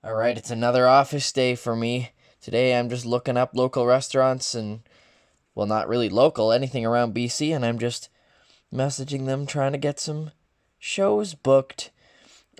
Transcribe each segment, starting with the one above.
All right, it's another office day for me. Today I'm just looking up local restaurants and, well, not really local, anything around BC, and I'm just messaging them trying to get some shows booked.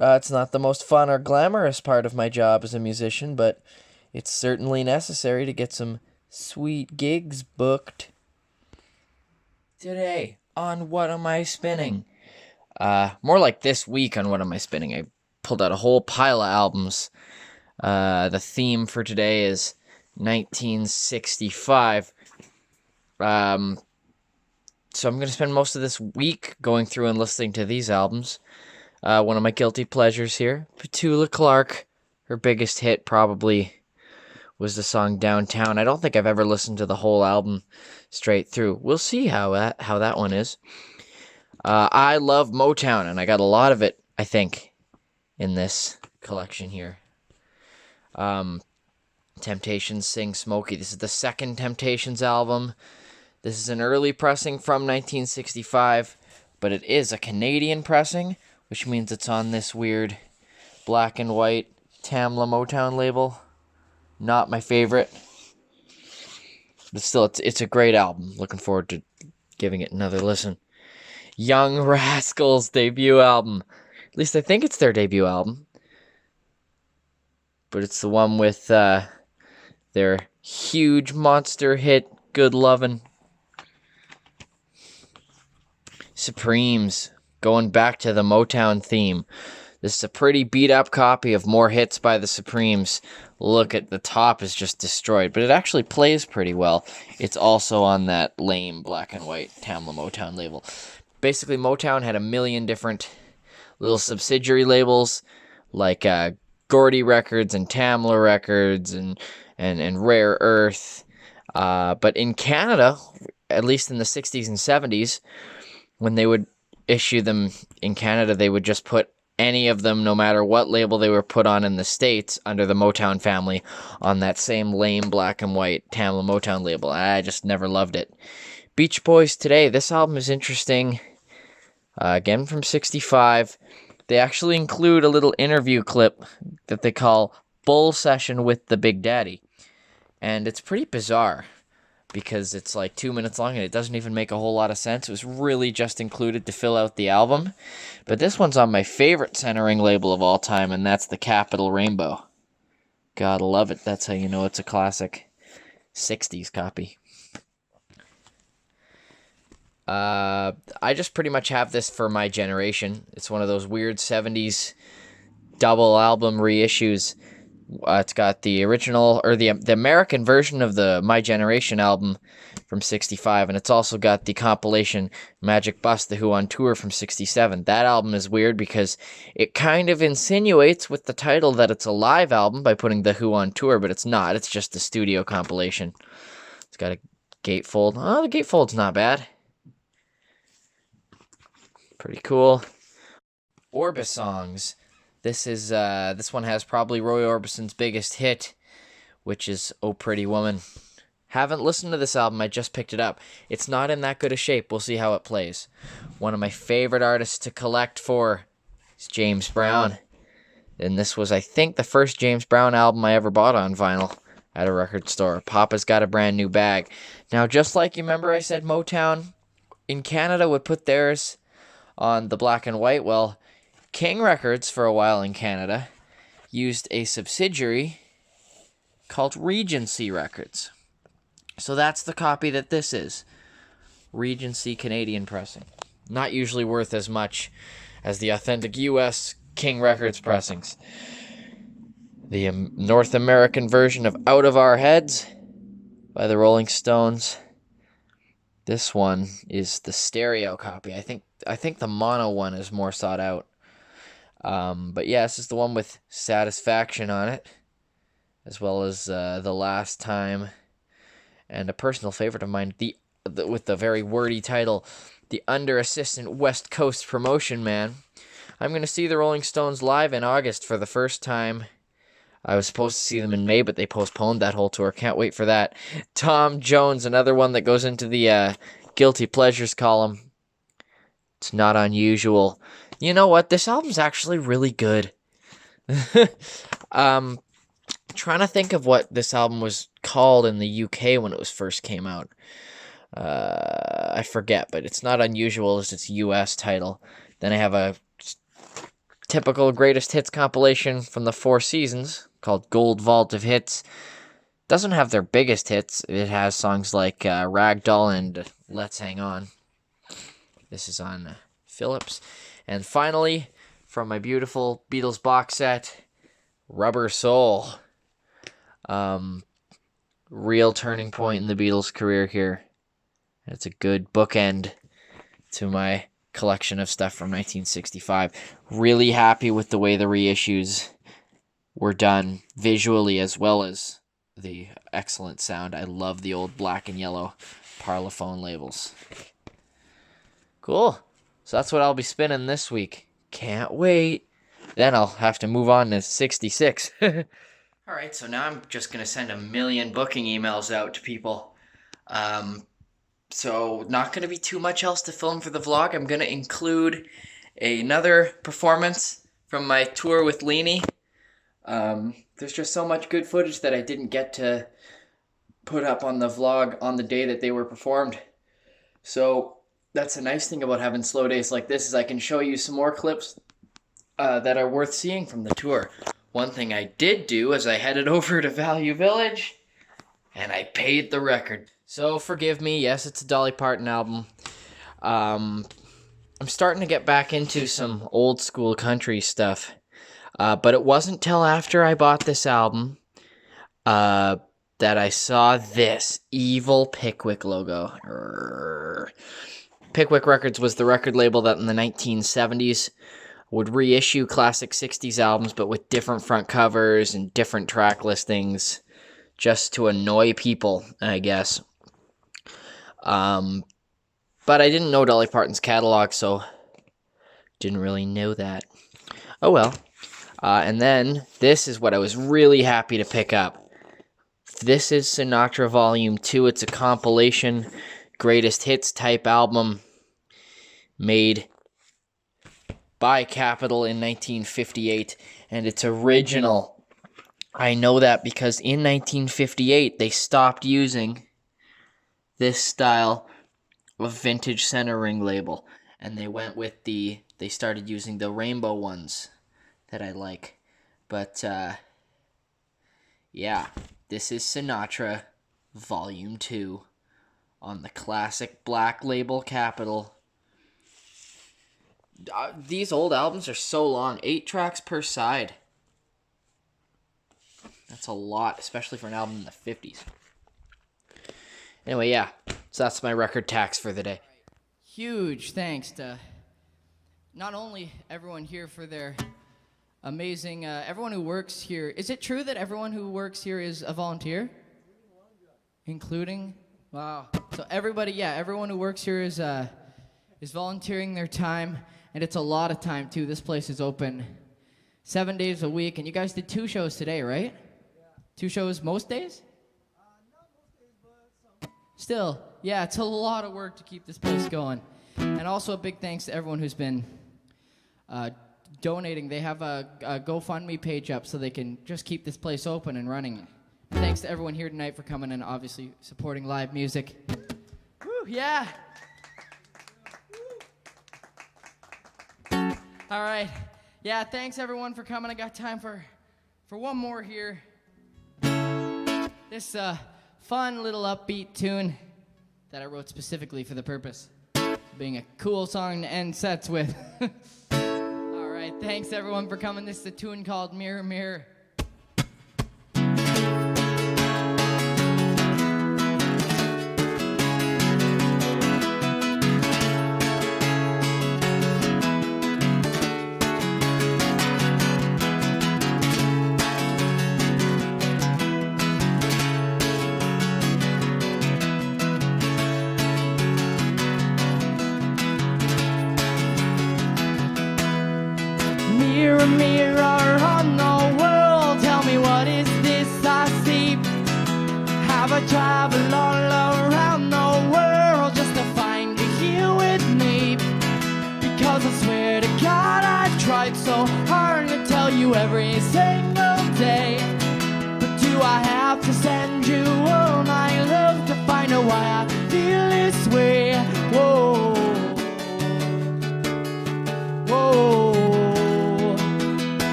It's not the most fun or glamorous part of my job as a musician, but it's certainly necessary to get some sweet gigs booked. Today, on What Am I Spinning? More like this week on What Am I Spinning? I pulled out a whole pile of albums. The theme for today is 1965. So I'm going to spend most of this week going through and listening to these albums. One of my guilty pleasures here, Petula Clark. Her biggest hit probably was the song Downtown. I don't think I've ever listened to the whole album straight through. We'll see how that one is. I love Motown, and I got a lot of it, I think, in this collection here. Temptations Sing Smokey. This is the second Temptations album. This is an early pressing from 1965, but it is a Canadian pressing, which means it's on this weird black and white Tamla Motown label. Not my favorite, but still, it's a great album. Looking forward to giving it another listen. Young Rascals' debut album. At least I think it's their debut album. But it's the one with their huge monster hit, Good Lovin'. Supremes, going back to the Motown theme. This is a pretty beat-up copy of More Hits by the Supremes. Look at the top is just destroyed, but it actually plays pretty well. It's also on that lame black and white Tamla Motown label. Basically, Motown had a million different little subsidiary labels, like Gordy Records and Tamla Records and Rare Earth. But in Canada, at least in the 60s and 70s, when they would issue them in Canada, they would just put any of them, no matter what label they were put on in the States, under the Motown family, on that same lame black and white Tamla Motown label. I just never loved it. Beach Boys Today. This album is interesting. Again from 65. They actually include a little interview clip that they call Bull Session with the Big Daddy. And it's pretty bizarre because it's like 2 minutes long and it doesn't even make a whole lot of sense. It was really just included to fill out the album. But this one's on my favorite centering label of all time, and that's the Capitol Rainbow. Gotta love it. That's how you know it's a classic 60s copy. I just pretty much have this for my generation. It's one of those weird 70s double album reissues. It's got the original, or the American version of the My Generation album from 65, and it's also got the compilation Magic Bus, The Who on Tour from 67. That album is weird because it kind of insinuates with the title that it's a live album by putting The Who on Tour, but it's not. It's just a studio compilation. It's got a gatefold. Oh, the gatefold's not bad. Pretty cool. Orbis songs. This one has probably Roy Orbison's biggest hit, which is Oh Pretty Woman. Haven't listened to this album, I just picked it up. It's not in that good a shape, we'll see how it plays. One of my favorite artists to collect for is James Brown. And this was, I think, the first James Brown album I ever bought on vinyl at a record store. Papa's Got a Brand New Bag. Now, just like you remember I said Motown in Canada would put theirs on the black and white, well, King Records, for a while in Canada, used a subsidiary called Regency Records. So that's the copy that this is. Regency Canadian pressing. Not usually worth as much as the authentic U.S. King Records pressings. The North American version of Out of Our Heads by the Rolling Stones. This one is the stereo copy. I think the mono one is more sought out. But yeah, this is the one with Satisfaction on it, as well as The Last Time, and a personal favorite of mine, with the very wordy title, The Under Assistant West Coast Promotion Man. I'm going to see the Rolling Stones live in August for the first time. I was supposed to see them in May, but they postponed that whole tour. Can't wait for that. Tom Jones, another one that goes into the Guilty Pleasures column. It's not unusual. You know what? This album's actually really good. Trying to think of what this album was called in the UK when it was first came out. I forget, but it's not unusual as its US title. Then I have a typical greatest hits compilation from the Four Seasons called Gold Vault of Hits. Doesn't have their biggest hits. It has songs like Ragdoll and Let's Hang On. This is on Philips. And finally, from my beautiful Beatles box set, Rubber Soul. Real turning point in the Beatles' career here. It's a good bookend to my collection of stuff from 1965. Really happy with the way the reissues were done visually as well as the excellent sound. I love the old black and yellow Parlophone labels. Cool. So that's what I'll be spinning this week. Can't wait. Then I'll have to move on to 66. Alright, so now I'm just going to send a million booking emails out to people. So not going to be too much else to film for the vlog. I'm going to include another performance from my tour with Leenie. There's just so much good footage that I didn't get to put up on the vlog on the day that they were performed. So that's a nice thing about having slow days like this, is I can show you some more clips that are worth seeing from the tour. One thing I did do is I headed over to Value Village and I paid the record. So forgive me, yes, it's a Dolly Parton album. I'm starting to get back into some old school country stuff. But it wasn't till after I bought this album that I saw this evil Pickwick logo. Pickwick Records was the record label that in the 1970s would reissue classic 60s albums, but with different front covers and different track listings, just to annoy people, I guess. But I didn't know Dolly Parton's catalog, so didn't really know that. Oh well. And then, this is what I was really happy to pick up. This is Sinatra Volume 2. It's a compilation, greatest hits type album made by Capitol in 1958, and it's original. I know that because in 1958, they stopped using this style of vintage center ring label, and they went with they started using the rainbow ones that I like. But yeah, this is Sinatra Volume 2 on the classic black label Capitol. These old albums are so long, 8 tracks per side. That's a lot, especially for an album in the 50s. Anyway, yeah, so that's my record tax for the day. Huge thanks to not only everyone here for their amazing, everyone who works here. Is it true that everyone who works here is a volunteer? Including? Wow. So everybody, yeah, everyone who works here is volunteering their time, and it's a lot of time too. This place is open 7 days a week, and you guys did 2 shows today, right? Yeah. 2 shows most days? Not most days, but some. Still, yeah, it's a lot of work to keep this place going. And also a big thanks to everyone who's been donating. They have a GoFundMe page up so they can just keep this place open and running. And thanks to everyone here tonight for coming and obviously supporting live music. Woo, yeah. All right. Yeah, thanks everyone for coming. I got time for one more here. This fun little upbeat tune that I wrote specifically for the purpose of being a cool song to end sets with. All right, thanks everyone for coming. This is a tune called Mirror, Mirror. Mirror, mirror on the wall,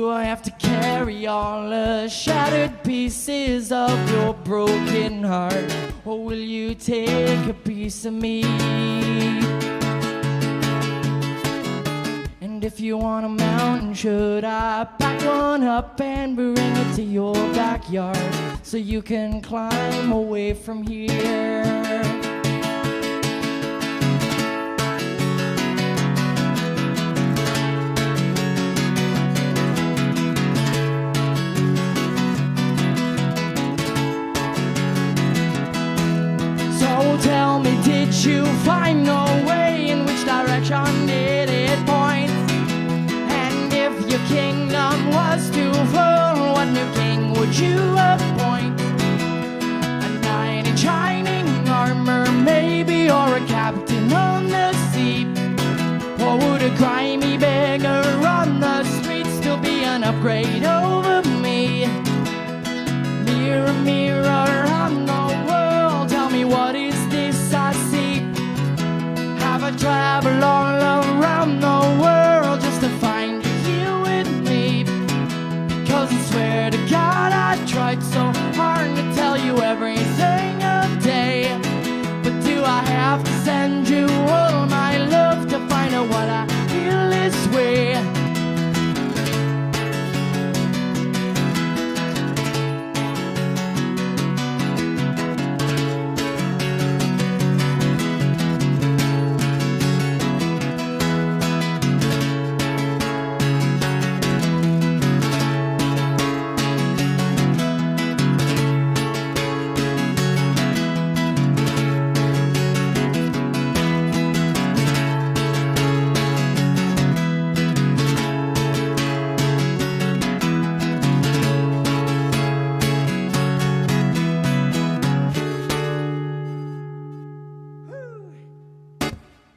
Do I have to carry all the shattered pieces of your broken heart? Or will you take a piece of me? And if you want a mountain, should I pack one up and bring it to your backyard so you can climb away from here? So tell me, did you find no way? In which direction did it point? And if your kingdom was too full, what new king would you appoint? A knight in shining armor, maybe, or a captain on the sea? Or would a grimy beggar on the street still be an upgrade over me? Mirror, mirror on the wall, tell me, what is this I see? Have I traveled all around the world just to find you here with me? Because I swear to God I tried so hard to tell you everything a day. But do I have to send you all my love to find out what I feel this way?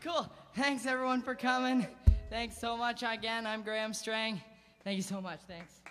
Cool. Thanks everyone for coming. Thanks so much again. I'm Graham Strang. Thank you so much. Thanks.